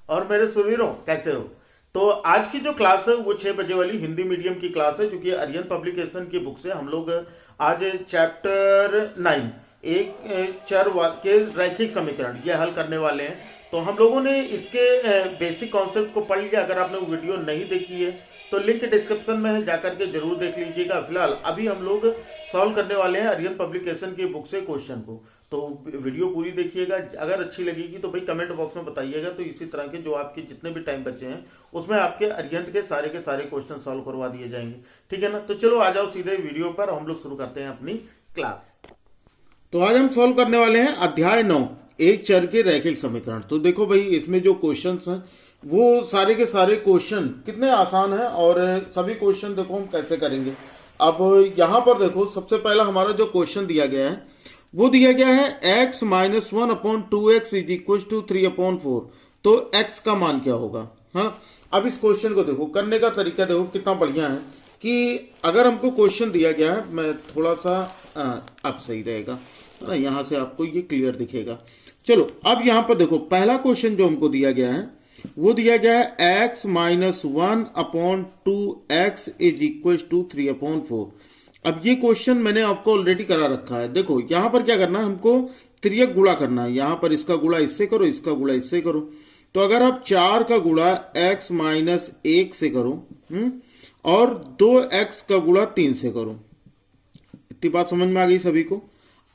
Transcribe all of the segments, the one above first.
और मेरे सुवीरों कैसे हो। तो आज की जो क्लास है वो 6 बजे वाली हिंदी मीडियम की क्लास है, जो कि आर्यन पब्लिकेशन की बुक से हम लोग आज चैप्टर 9 एक चर के रैखिक समीकरण ये हल करने वाले हैं। तो हम लोगों ने इसके बेसिक कॉन्सेप्ट को पढ़ लिया। अगर आपने वो वीडियो नहीं देखी है तो लिंक डिस्क्रिप्शन में है, जाकर के जरूर देख लीजिएगा। फिलहाल अभी हम लोग सॉल्व करने वाले हैं आर्यन पब्लिकेशन की बुक से क्वेश्चन को। तो वीडियो पूरी देखिएगा। अगर अच्छी लगेगी तो भाई कमेंट बॉक्स में बताइएगा। तो इसी तरह के जो आपके जितने भी टाइम बचे हैं उसमें आपके अरिहंत के सारे क्वेश्चन सॉल्व करवा दिए जाएंगे, ठीक है ना। तो चलो आ जाओ सीधे वीडियो पर, हम लोग शुरू करते हैं अपनी क्लास। तो आज हम सॉल्व करने वाले हैं अध्याय 9 एक चर के रैखिक समीकरण। तो देखो भाई इसमें जो क्वेश्चंस हैं वो सारे के सारे क्वेश्चन कितने आसान हैं और सभी क्वेश्चन देखो हम कैसे करेंगे। अब यहां पर देखो सबसे पहला हमारा जो क्वेश्चन दिया गया है वो दिया गया है x minus 1/2x is equal to 3/4। तो x का मान क्या होगा। हाँ, अब इस क्वेश्चन को देखो करने का तरीका देखो कितना बढ़िया है कि अगर हमको क्वेश्चन दिया गया है, मैं थोड़ा सा अब सही रहेगा ना, यहां से आपको ये क्लियर दिखेगा। चलो अब यहां पर देखो पहला क्वेश्चन जो हमको दिया गया है वो दिया गया है x minus 1/2x is equal to 3/4। अब ये क्वेश्चन मैंने आपको ऑलरेडी करा रखा है। देखो यहां पर क्या करना है, हमको त्रियक गुणा करना है। यहां पर इसका गुणा इससे करो, इसका गुणा इससे करो। तो अगर आप 4 का गुणा x माइनस 1 से करो और 2x का गुणा 3 से करो, इतनी बात समझ में आ गई सभी को।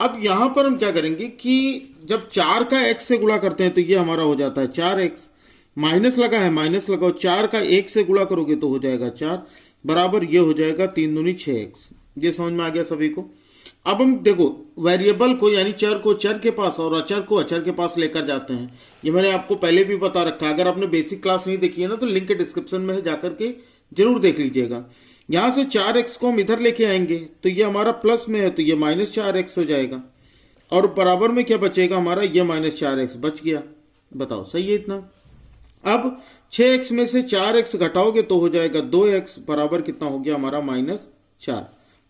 अब यहां पर हम क्या करेंगे कि जब 4 का x से गुणा करते हैं तो ये हमारा हो जाता है 4x, माइनस लगा है माइनस लगाओ, 4 का 1 से गुणा करोगे तो हो जाएगा 4 बराबर ये हो जाएगा 3 दूनी 6x। ये समझ में आ गया सभी को। अब हम देखो वेरिएबल को यानी चर को चर के पास और अचर को अचर के पास लेकर जाते हैं। ये मैंने आपको पहले भी बता रखा है। अगर आपने बेसिक क्लास नहीं देखी है ना तो लिंक डिस्क्रिप्शन में है, जाकर के जरूर देख लीजिएगा। यहां से 4x को हम इधर लेके आएंगे तो ये हमारा प्लस में है तो ये -4x हो जाएगा और बराबर में क्या बचेगा हमारा, ये -4x बच गया। बताओ सही है इतना। अब 6x में से 4x घटाओगे तो हो जाएगा 2x बराबर कितना हो गया हमारा -4।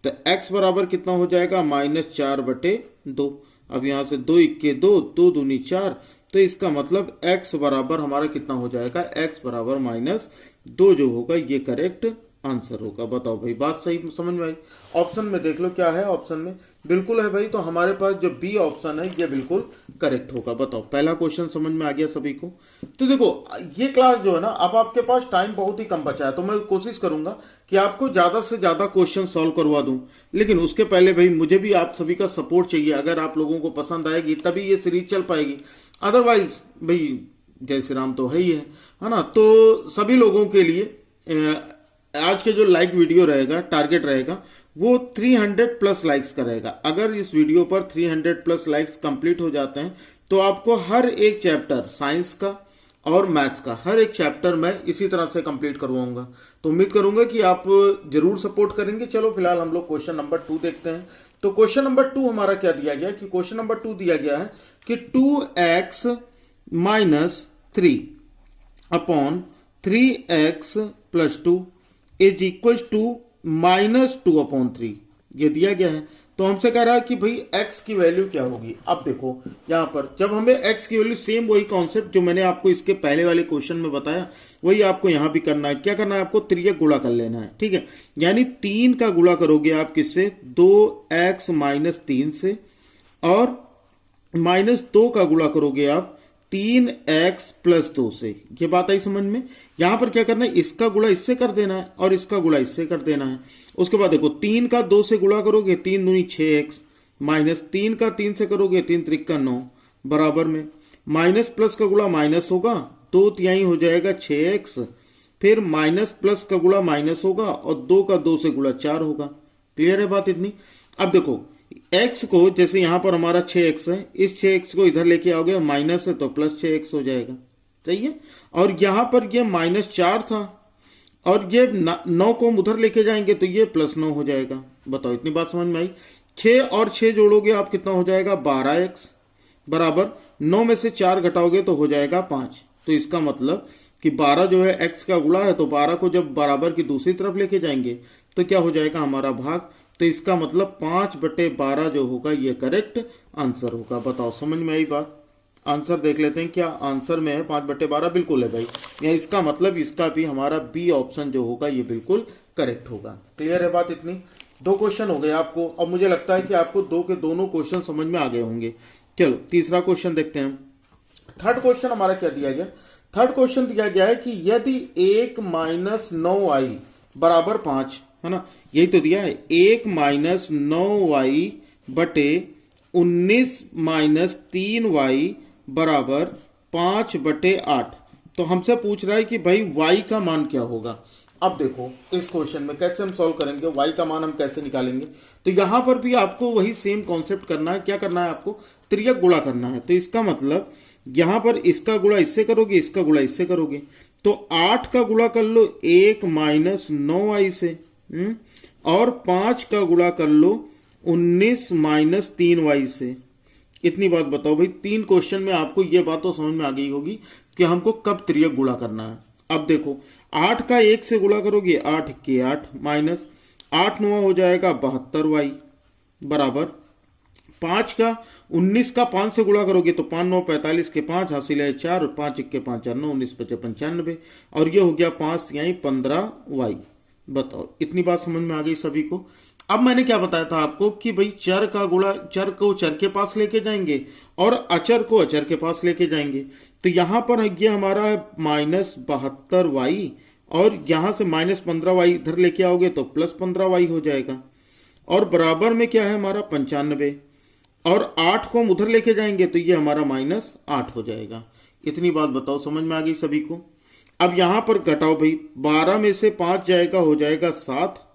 तो x बराबर कितना हो जाएगा -4/2। अब यहां से 2 इक्के 2, 2 दूनी 4, तो इसका मतलब x बराबर हमारा कितना हो जाएगा, x बराबर -2 जो होगा ये करेक्ट आंसर होगा। बताओ भाई बात सही समझ में आई। ऑप्शन में देख लो क्या है, ऑप्शन में बिल्कुल है भाई। तो हमारे पास जो बी ऑप्शन है ये बिल्कुल करेक्ट होगा। बताओ पहला क्वेश्चन समझ में आ गया सभी को। तो देखो ये क्लास जो है ना, अब आपके पास टाइम बहुत ही कम बचा है तो मैं कोशिश करूंगा कि आपको ज्यादा से ज्यादा क्वेश्चन सॉल्व करवा दूं। लेकिन उसके पहले भाई मुझे भी आप सभी का सपोर्ट चाहिए। अगर आप लोगों को पसंद आएगी तभी ये सीरीज चल पाएगी, अदरवाइज भाई जय श्री राम तो है ही है ना। तो सभी लोगों के लिए आज के जो लाइक वीडियो रहेगा, टारगेट रहेगा वो 300 प्लस लाइक्स का रहेगा। अगर इस वीडियो पर 300 प्लस लाइक्स कंप्लीट हो जाते हैं तो आपको हर एक चैप्टर साइंस का और मैथ्स का हर एक चैप्टर मैं इसी तरह से कंप्लीट करवाऊंगा। तो उम्मीद करूंगा कि आप जरूर सपोर्ट करेंगे। चलो फिलहाल हम लोग क्वेश्चन नंबर 2 देखते हैं। तो क्वेश्चन नंबर 2 हमारा क्या दिया गया कि क्वेश्चन नंबर 2 दिया गया है कि 2x minus 3/3x plus 2 is equal to -2/3 ये दिया गया है। तो हमसे कह रहा है कि भाई x की वैल्यू क्या होगी। अब देखो यहां पर जब हमें x की वैल्यू, सेम वही कॉन्सेप्ट जो मैंने आपको इसके पहले वाले क्वेश्चन में बताया वही आपको यहां भी करना है। क्या करना है, आपको त्रियक गुणा कर लेना है, ठीक है। यानी 3 का गुणा करोगे आप किससे, 2x माइनस 3 से, और -2 का गुणा करोगे आप 3x प्लस 2 से। ये बात आई समझ में। यहां पर क्या करना है, इसका गुणा इससे कर देना है और इसका गुणा इससे कर देना है। उसके बाद देखो 3 का 2 से गुणा करोगे 3 दूनी 6x, माइनस 3 का 3 से करोगे 3 त्रिक 9 बराबर में माइनस प्लस का गुणा माइनस होगा, 2 तिहाई हो जाएगा 6x, फिर माइनस प्लस का गुणा माइनस होगा और 2 का 2 से गुणा 4 होगा। क्लियर है बात इतनी। अब देखो x को, जैसे यहां पर हमारा 6x है, इस 6x को इधर लेके आओगे, माइनस है तो प्लस 6x हो जाएगा, सही है। और यहां पर ये -4 था और ये 9 को हम उधर लेके जाएंगे तो ये +9 हो जाएगा। बताओ इतनी बात समझ में आई। 6 और 6 जोड़ोगे आप कितना हो जाएगा, 12x बराबर 9 में से 4 घटाओगे तो हो जाएगा 5। तो इसका मतलब कि 12 जो है x का गुणा है, तो 12 को जब बराबर की दूसरी तरफ लेके जाएंगे तो क्या हो जाएगा हमारा भाग। तो इसका मतलब 5/12 जो होगा ये करेक्ट आंसर होगा। बताओ समझ में आई बात। आंसर देख लेते हैं क्या आंसर में है 5/12 बिल्कुल है भाई। या इसका मतलब इसका भी हमारा बी ऑप्शन जो होगा ये बिल्कुल करेक्ट होगा। क्लियर है बात इतनी। 2 क्वेश्चन हो गए आपको। अब मुझे लगता है कि आपको 2 के दोनों क्वेश्चन समझ में आ गए होंगे। चलो तीसरा क्वेश्चन देखते हैं। थर्ड क्वेश्चन हमारा क्या दिया गया। थर्ड क्वेश्चन दिया गया है कि यदि 1 - 9y बराबर 5 है ना, यही तो दिया है। 1 - 9y बटे 19 - 3y बराबर 5/8। तो हमसे पूछ रहा है कि भाई y का मान क्या होगा। अब देखो इस क्वेश्चन में कैसे हम सॉल्व करेंगे, y का मान हम कैसे निकालेंगे। तो यहां पर भी आपको वही सेम कॉन्सेप्ट करना है। क्या करना है आपको, त्रियक गुणा करना है। तो इसका मतलब यहां पर इसका गुणा इससे करोगे, इसका गुणा इससे करोगे। तो 8 का गुणा कर लो 1 - 9y से, और 5 का गुणा कर लो 19 - 3y से। इतनी बात बताओ भाई, 3 क्वेश्चन में आपको ये बात तो समझ में आ गई होगी कि हमको कब त्रियक गुणा करना है। अब देखो 8 का 1 से गुणा करोगे 8 के 8 माइनस 8 9 हो जाएगा 72y बराबर 5 का 19 का 5 से गुणा करोगे तो 5 9 45 के 5 हासिल है 4 और 5 1 के 5 4 9 19 5 95 और ये हो गया 5 यहीं 15y। बताओ इतनी बात समझ में आ गई सभी को। अब मैंने क्या बताया था आपको कि भाई चर का गुणा चर को चर के पास लेके जाएंगे और अचर को अचर के पास लेके जाएंगे। तो यहां पर ये हमारा है -72y और यहां से -15y इधर लेके आओगे तो +15y हो जाएगा और बराबर में क्या है हमारा 95 और 8 को हम उधर लेके जाएंगे तो ये हमारा -8 हो जाएगा। इतनी बात बताओ समझ में आ गई सभी को। अब यहां पर घटाओ भाई, 12 में से 5 जाएगा हो जाएगा 7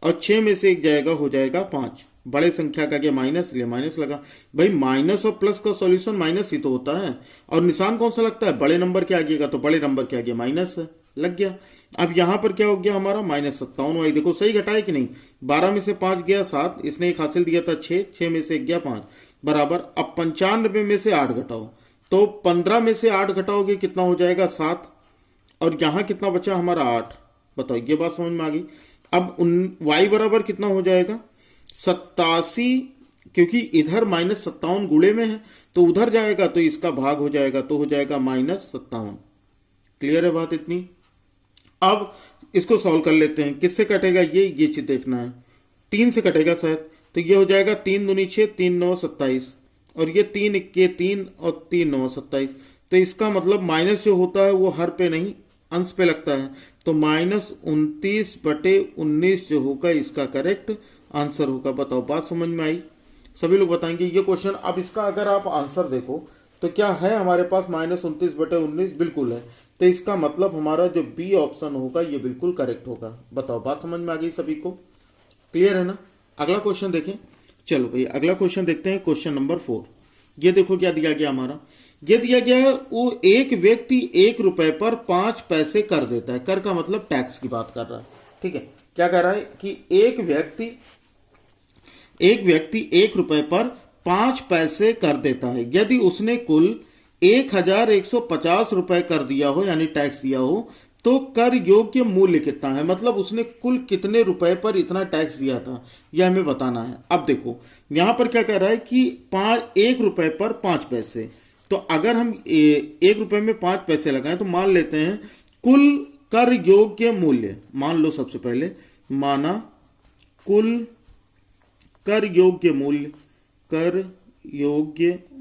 और 6 में से 1 जाएगा हो जाएगा 5। बड़े संख्या का क्या माइनस, लिए माइनस लगा। भाई माइनस और प्लस का सॉल्यूशन माइनस ही तो होता है और निशान कौन सा लगता है, बड़े नंबर के आगे का, तो बड़े नंबर के आगे माइनस लग गया। अब यहां पर क्या हो गया हमारा -57y। देखो सही घटाया कि नहीं, 12 में से 5 गया 7, इसने एक हासिल दिया था 6, 6 में से 1 गया 5 बराबर। अब 95 में से 8 घटाओ तो 15 में से 8 घटाओगे कितना हो जाएगा 7 और यहां कितना बचा हमारा 8। बताओ ये बात समझ में आ गई। अब y बराबर कितना हो जाएगा 87, क्योंकि इधर -57 गुणे में है तो उधर जाएगा तो इसका भाग हो जाएगा तो हो जाएगा -57। क्लियर है बात इतनी। अब इसको सॉल्व कर लेते हैं। किससे कटेगा ये चीज देखना है। 3 से कटेगा शायद, तो ये हो जाएगा 3 दूनी 6 3 9 27 और ये 3 1 3 और 3 9 27। तो इसका मतलब माइनस जो होता है वो हर पे नहीं अंश पे लगता है, तो -29/19 जो होगा इसका करेक्ट आंसर होगा। बताओ बात समझ में आई। सभी लोग बताएंगे ये क्वेश्चन। अब इसका अगर आप आंसर देखो तो क्या है हमारे पास -29/19 बिल्कुल है। तो इसका मतलब हमारा जो बी ऑप्शन होगा ये बिल्कुल करेक्ट होगा। बताओ बात समझ में आ गई सभी को। क्लियर है ना। अगला क्वेश्चन देखें। चलो भाई अगला क्वेश्चन देखते हैं, क्वेश्चन नंबर 4। ये देखो क्या दिया गया हमारा। ये दिया गया है वो एक व्यक्ति 1 रुपए पर 5 पैसे कर देता है। कर का मतलब टैक्स की बात कर रहा है। ठीक है, क्या कह रहा है कि एक व्यक्ति 1 रुपए पर 5 पैसे कर देता है। यदि उसने कुल 1150 रुपए कर दिया हो यानी टैक्स दिया हो तो कर योग्य मूल्य कितना है। मतलब उसने कुल कितने रुपए पर इतना टैक्स दिया था यह हमें बताना है। अब देखो यहां पर क्या कह रहा है कि 1 रुपए पर 5 पैसे। तो अगर हम 1 रुपए में 5 पैसे लगाएं तो मान लेते हैं कुल कर योग्य मूल्य। मान लो सबसे पहले माना कुल कर योग्य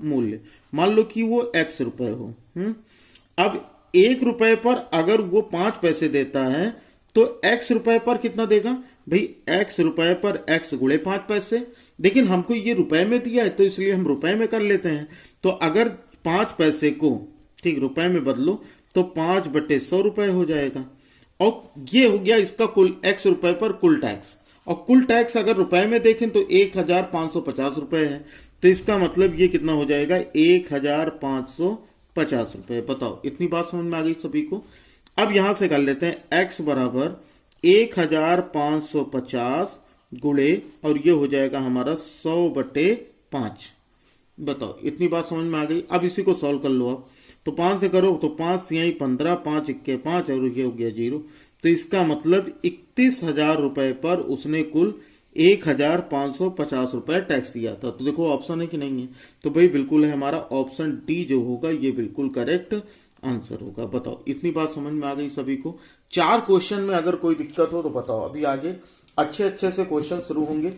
मूल्य मान लो कि वो x रुपए हो। अब 1 रुपए पर अगर वो 5 पैसे देता है तो x रुपए पर कितना देगा भाई, x रुपए पर x गुणे 5 पैसे। लेकिन हमको ये रुपए में दिया है तो इसलिए हम रुपए में कर लेते हैं। तो अगर 5 पैसे को ठीक रुपए में बदलो तो 5/100 रुपए हो जाएगा और ये हो गया इसका कुल x रुपए पर कुल टैक्स। और कुल टैक्स अगर रुपए में देखें तो 1550 रुपए है। तो इसका मतलब ये कितना हो जाएगा 1550 रुपए। बताओ इतनी बात समझ में आ गई सभी को। अब यहां से कर लेते हैं x बराबर 1550 गुणे और ये हो जाएगा हमारा 100/5। बताओ इतनी बात समझ में आ गई। अब इसी को सॉल्व कर लो। आप तो 5 से करो तो 5 यहीं 15 5 1 के 5 और ये हो गया 0। तो इसका मतलब 31,000 रुपए पर उसने कुल 1,550 रुपए टैक्स दिया था। तो देखो ऑप्शन है कि नहीं है, तो भाई बिल्कुल है, हमारा ऑप्शन डी जो होगा ये बिल्कुल करेक्ट आंसर होगा। बताओ, इतनी बात समझ में आ गई सभी को? 4 क्वेश्चन में अगर कोई दिक्कत हो तो बताओ, अभी आगे अच्छे अच्छे से क्वेश्चन शुरू होंगे,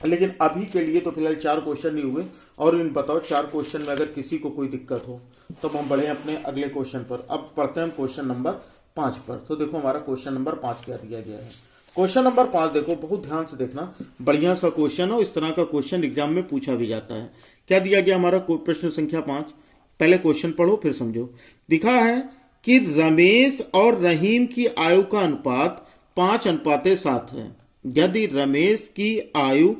लेकिन अभी के लिए तो फिलहाल 4 क्वेश्चन ही हुए। और इन बताओ 4 क्वेश्चन में अगर किसी को कोई दिक्कत हो तो हम बढ़े अपने अगले क्वेश्चन पर। अब पढ़ते हैं हम क्वेश्चन नंबर 5 पर। तो देखो हमारा क्वेश्चन नंबर 5 क्या दिया गया है। क्वेश्चन नंबर 5 देखो, बहुत ध्यान से देखना, बढ़िया सा क्वेश्चन हो, इस तरह का क्वेश्चन एग्जाम में पूछा भी जाता है। क्या दिया गया हमारा प्रश्न संख्या 5? पहले क्वेश्चन पढ़ो फिर समझो। दिखा है कि रमेश और रहीम की आयु का अनुपात 5:7 है। यदि रमेश की आयु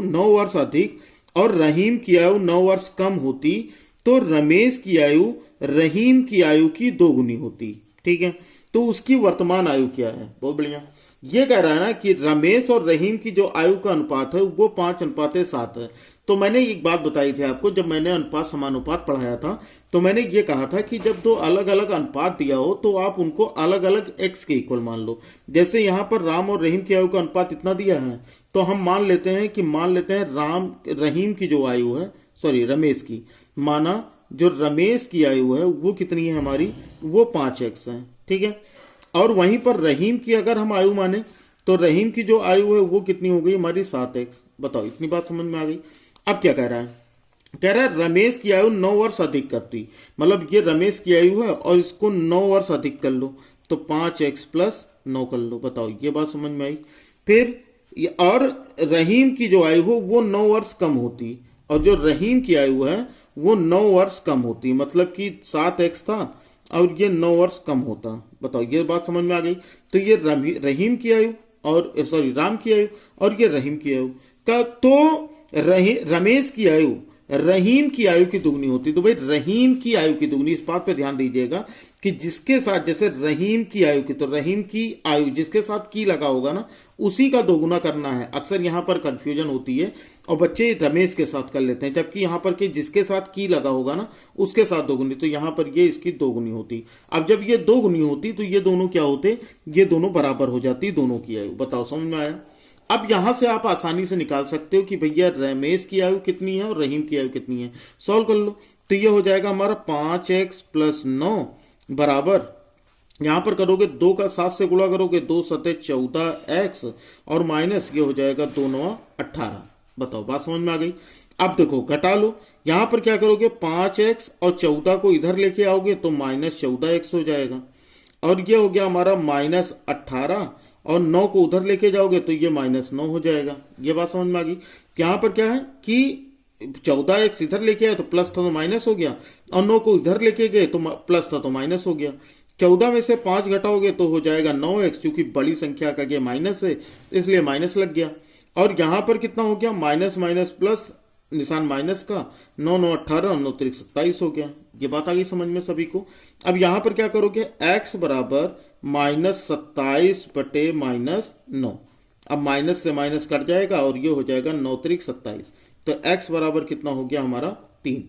9 वर्ष अधिक और रहीम की आयु 9 वर्ष कम होती तो रमेश की आयु रहीम की आयु की 2 गुनी होती। ठीक है, तो उसकी वर्तमान आयु क्या है? बहुत बढ़िया। ये कह रहा है ना कि रमेश और रहीम की जो आयु का अनुपात है वो 5:7 है। तो मैंने एक बात बताई थी आपको, जब मैंने अनुपात समानुपात पढ़ाया था तो मैंने ये कहा था कि जब 2 अलग अलग अनुपात दिया हो तो आप उनको अलग अलग एक्स के इक्वल मान लो। जैसे यहां पर राम और रहीम की आयु का अनुपात इतना दिया है, तो हम मान लेते हैं रहीम की जो आयु है, सॉरी रमेश की, माना जो रमेश की आयु है वो कितनी है हमारी, वो 5x है। ठीक है, और वहीं पर रहीम की अगर हम आयु माने तो रहीम की जो आयु है वो कितनी हो गई हमारी 7x। बताओ, इतनी बात समझ में आ गई? अब क्या कह रहा है? कह रहा है रमेश की आयु 9 वर्ष अधिक करती, मतलब ये रमेश की आयु है और इसको 9 वर्ष अधिक कर लो तो 5x प्लस 9 कर लो। बताओ, ये बात समझ में आई? फिर और रहीम की जो आयु हो वो 9 वर्ष कम होती, और जो रहीम की आयु है वो 9 वर्ष कम होती, मतलब कि 7x था और ये 9 वर्ष कम होता। बताओ, ये बात समझ में आ गई? तो ये रहीम की आयु और सॉरी राम की आयु और ये रहीम की आयु का, तो रमेश की आयु रहीम की आयु की दुगनी होती। तो भाई रहीम की आयु की दुगनी, इस बात पे ध्यान दीजिएगा कि जिसके साथ जैसे रहीम की आयु की, तो रहीम की आयु जिसके साथ की लगा होगा ना उसी का दोगुना करना है। अक्सर यहां पर कंफ्यूजन होती है और बच्चे रमेश के साथ कर लेते हैं, जबकि यहां पर कि जिसके साथ की लगा होगा ना उसके साथ दोगुनी, तो यहां पर ये इसकी दोगुनी होती। अब जब ये दोगुनी होती तो ये दोनों क्या होते, ये दोनों बराबर हो जाती दोनों की आयु। बताओ, समझ में आया? अब यहां से आप आसानी से निकाल सकते हो कि भैया रमेश की आयु कितनी है और रहीम की आयु कितनी है। सॉल्व कर लो तो ये हो जाएगा हमारा 5x प्लस 9 बराबर, यहां पर करोगे 2 का 7 से गुणा करोगे 2 सते 14x और माइनस ये हो जाएगा 2 9 18। बताओ, बात समझ में आ गई? अब देखो घटा लो, यहां पर क्या करोगे 5x और 14 को इधर लेके आओगे तो माइनस 14x हो जाएगा, और ये हो गया हमारा माइनस 18 और 9 को उधर लेके जाओगे तो ये माइनस 9 हो जाएगा। ये बात समझ में आ गई? यहां पर क्या है कि 14x इधर लेके आए तो प्लस था तो माइनस हो गया, और 9 को इधर लेके गए तो प्लस था तो माइनस हो गया। 14 में से 5 घटाओगे तो हो जाएगा 9x, क्योंकि बड़ी संख्या का ये माइनस है इसलिए माइनस लग गया। और यहां पर कितना हो गया, माइनस माइनस प्लस, निशान माइनस का, 9 9 18 और 9 3 27 हो गया। ये बात आ गई समझ में सभी को? अब यहां पर क्या करोगे, x बराबर -27/-9। अब माइनस से माइनस कट जाएगा और ये हो जाएगा 9 3 27, तो x बराबर कितना हो गया हमारा 3।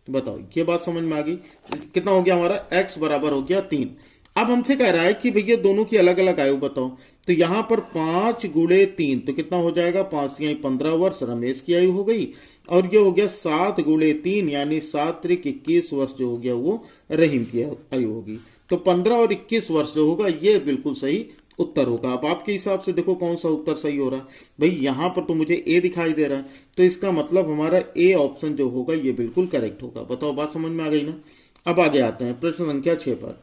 बताओ, ये बात समझ में आ गई? कितना हो गया हमारा, x बराबर हो गया 3। अब हमसे कह रहा है कि भैया दोनों की अलग अलग आयु बताओ, तो यहां पर 5 गुणे 3 तो कितना हो जाएगा, 5 यानी 15 वर्ष रमेश की आयु हो गई, और ये हो गया 7 गुणे 3 यानी 7 त्रिक 21 वर्ष जो हो गया वो रहीम की आयु होगी। तो 15 और 21 वर्ष जो होगा ये बिल्कुल सही उत्तर होगा। अब आपके हिसाब से देखो कौन सा उत्तर सही हो रहा है। भाई यहां पर तो मुझे ए दिखाई दे रहा है, तो इसका मतलब हमारा ए ऑप्शन जो होगा ये बिल्कुल करेक्ट होगा। बताओ, बात समझ में आ गई ना? अब आगे आते हैं प्रश्न संख्या 6 पर।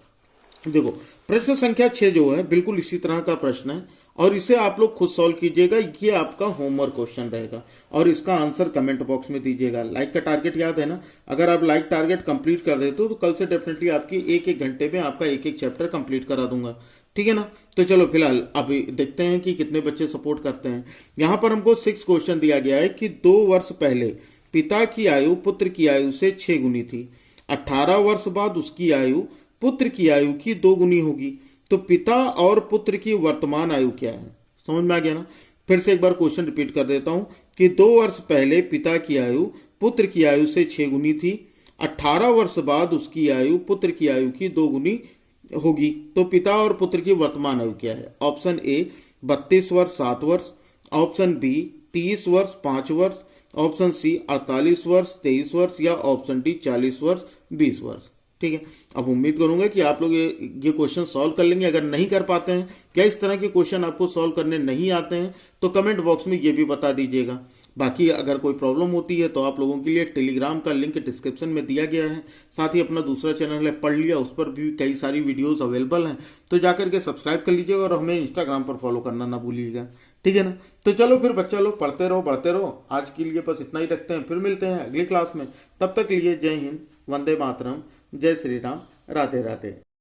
देखो, प्रश्न संख्या 6 जो है बिल्कुल इसी तरह का प्रश्न है, और इसे आप लोग खुद सॉल्व कीजिएगा। ये आपका होमवर्क क्वेश्चन रहेगा और इसका आंसर कमेंट बॉक्स में दीजिएगा। लाइक का टारगेट याद है ना? अगर आप लाइक टारगेट कंप्लीट कर देते हो तो कल से डेफिनेटली आपकी एक घंटे में आपका एक चैप्टर कंप्लीट करा दूंगा। ठीक है ना? तो चलो फिलहाल अभी देखते हैं कि कितने बच्चे सपोर्ट करते हैं। यहां पर हमको 6 क्वेश्चन दिया गया है कि 2 वर्ष पहले पिता की आयु पुत्र की आयु से 6 गुनी थी, 18 वर्ष बाद उसकी आयु पुत्र की आयु की 2 गुनी होगी, तो पिता और पुत्र की वर्तमान आयु क्या है? समझ में आ गया ना? फिर से एक बार क्वेश्चन रिपीट कर देता हूं कि 2 वर्ष पहले पिता की आयु पुत्र की आयु से 6 गुनी थी, 18 वर्ष बाद उसकी आयु पुत्र की आयु की 2 गुनी होगी, तो पिता और पुत्र की वर्तमान आयु क्या है? ऑप्शन ए 32 वर्ष 7 वर्ष, ऑप्शन बी 30 वर्ष 5 वर्ष, ऑप्शन सी 48 वर्ष 23 वर्ष, या ऑप्शन डी 40 वर्ष 20 वर्ष। ठीक है, अब उम्मीद करूंगा कि आप लोग ये क्वेश्चन सॉल्व कर लेंगे। अगर नहीं कर पाते हैं, क्या इस तरह के क्वेश्चन आपको सॉल्व करने नहीं आते हैं, तो कमेंट बॉक्स में ये भी बता दीजिएगा। बाकी अगर कोई प्रॉब्लम होती है तो आप लोगों के लिए टेलीग्राम का लिंक डिस्क्रिप्शन में दिया गया है। साथ ही अपना दूसरा चैनल है पढ़ लिया, उस पर भी कई सारी वीडियोस अवेलेबल हैं, तो जाकर के सब्सक्राइब कर लीजिएगा और हमें इंस्टाग्राम पर फॉलो करना ना भूलिएगा। ठीक है ना, तो चलो फिर बच्चा लोग पढ़ते रहो बढ़ते रहो। आज के लिए बस इतना ही रखते हैं, फिर मिलते हैं अगली क्लास में। तब तक के लिए जय हिंद, वंदे मातरम, जय श्री राम, राधे राधे।